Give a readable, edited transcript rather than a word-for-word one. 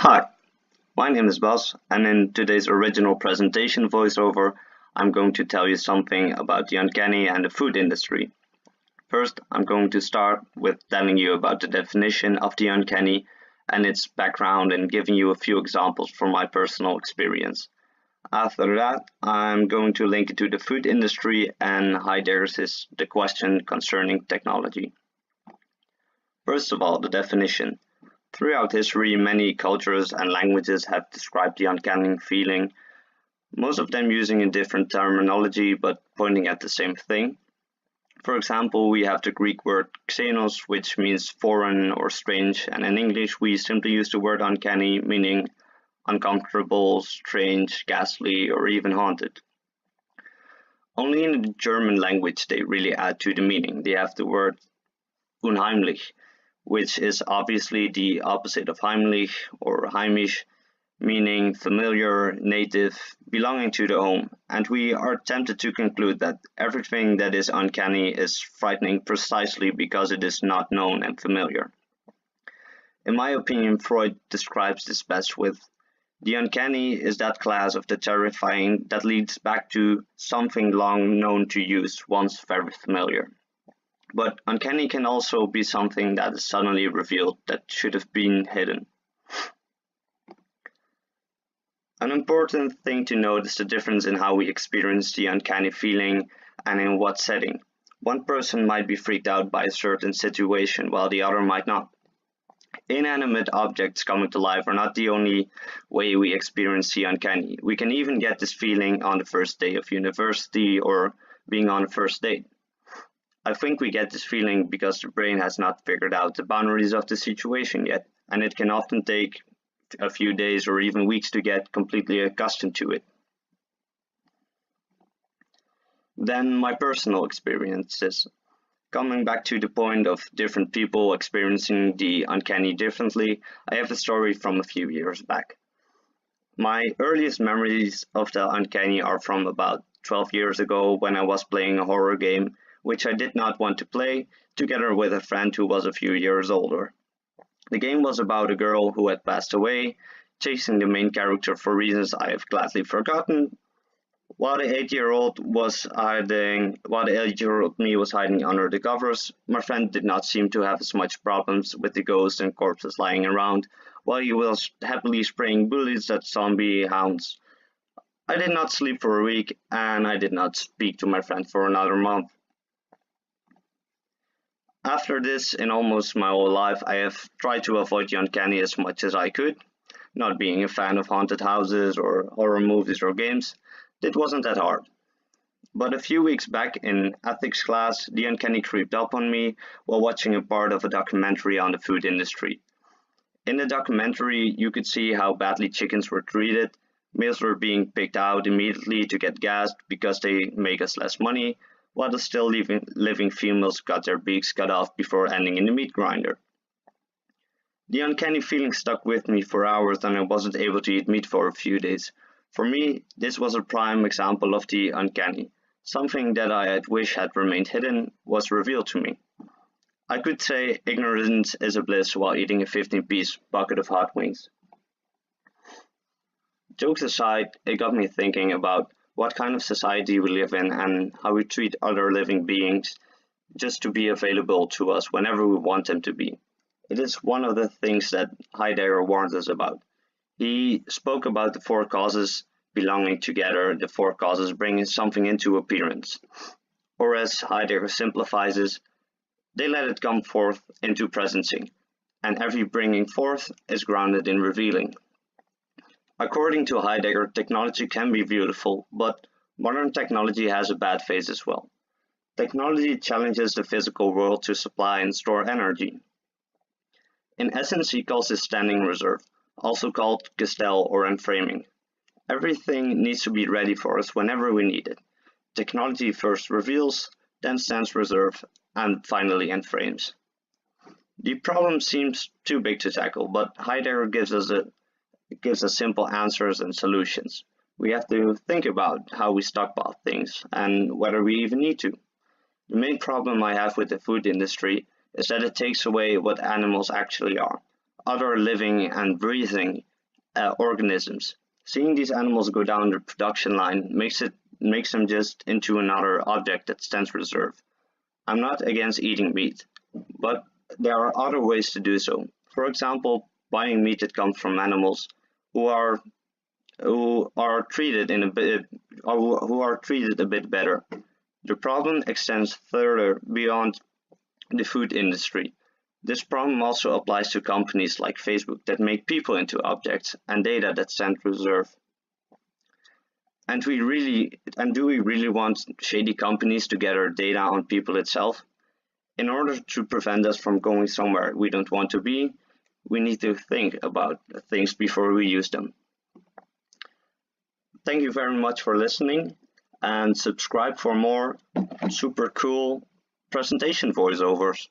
Hi, my name is Bas, and in today's original presentation voiceover, I'm going to tell you something about the uncanny and the food industry. First, I'm going to start with telling you about the definition of the uncanny and its background and giving you a few examples from my personal experience. After that, I'm going to link it to the food industry and Heidegger's the question concerning technology. First of all, the definition. Throughout history, many cultures and languages have described the uncanny feeling, most of them using a different terminology but pointing at the same thing. For example, we have the Greek word xenos, which means foreign or strange, and in English we simply use the word uncanny, meaning uncomfortable, strange, ghastly, or even haunted. Only in the German language they really add to the meaning. They have the word unheimlich, which is obviously the opposite of heimlich or heimisch, meaning familiar, native, belonging to the home, and we are tempted to conclude that everything that is uncanny is frightening precisely because it is not known and familiar. In my opinion, Freud describes this best with, the uncanny is that class of the terrifying that leads back to something long known to use, once very familiar. But uncanny can also be something that is suddenly revealed that should have been hidden. An important thing to note is the difference in how we experience the uncanny feeling and in what setting. One person might be freaked out by a certain situation while the other might not. Inanimate objects coming to life are not the only way we experience the uncanny. We can even get this feeling on the first day of university or being on a first date. I think we get this feeling because the brain has not figured out the boundaries of the situation yet, and it can often take a few days or even weeks to get completely accustomed to it. Then my personal experiences. Coming back to the point of different people experiencing the uncanny differently, I have a story from a few years back. My earliest memories of the uncanny are from about 12 years ago when I was playing a horror game which I did not want to play, together with a friend who was a few years older. The game was about a girl who had passed away, chasing the main character for reasons I have gladly forgotten, while the 8-year-old me was hiding under the covers. My friend did not seem to have as much problems with the ghosts and corpses lying around, while he was happily spraying bullets at zombie hounds. I did not sleep for a week, and I did not speak to my friend for another month. After this, in almost my whole life, I have tried to avoid the uncanny as much as I could. Not being a fan of haunted houses or horror movies or games, it wasn't that hard. But a few weeks back in ethics class, the uncanny creeped up on me while watching a part of a documentary on the food industry. In the documentary, you could see how badly chickens were treated. Males were being picked out immediately to get gassed because they make us less money, while the still living females got their beaks cut off before ending in the meat grinder. The uncanny feeling stuck with me for hours and I wasn't able to eat meat for a few days. For me, this was a prime example of the uncanny. Something that I had wished had remained hidden was revealed to me. I could say ignorance is a bliss while eating a 15-piece bucket of hot wings. Jokes aside, it got me thinking about what kind of society we live in and how we treat other living beings just to be available to us whenever we want them to be. It is one of the things that Heidegger warned us about. He spoke about the four causes belonging together, the four causes bringing something into appearance. Or as Heidegger simplifies it, they let it come forth into presencing, and every bringing forth is grounded in revealing. According to Heidegger, technology can be beautiful, but modern technology has a bad face as well. Technology challenges the physical world to supply and store energy. In essence, he calls this standing reserve, also called gestell or enframing. Everything needs to be ready for us whenever we need it. Technology first reveals, then stands reserve, and finally enframes. The problem seems too big to tackle, but Heidegger gives us simple answers and solutions. We have to think about how we stockpile things and whether we even need to. The main problem I have with the food industry is that it takes away what animals actually are, other living and breathing organisms. Seeing these animals go down the production line makes them just into another object that stands reserved. I'm not against eating meat, but there are other ways to do so. For example, buying meat that comes from animals who are treated a bit better. The problem extends further beyond the food industry. This problem also applies to companies like Facebook that make people into objects and data that stand reserved. And do we really want shady companies to gather data on people itself? In order to prevent us from going somewhere we don't want to be, we need to think about things before we use them. Thank you very much for listening, and subscribe for more super cool presentation voiceovers.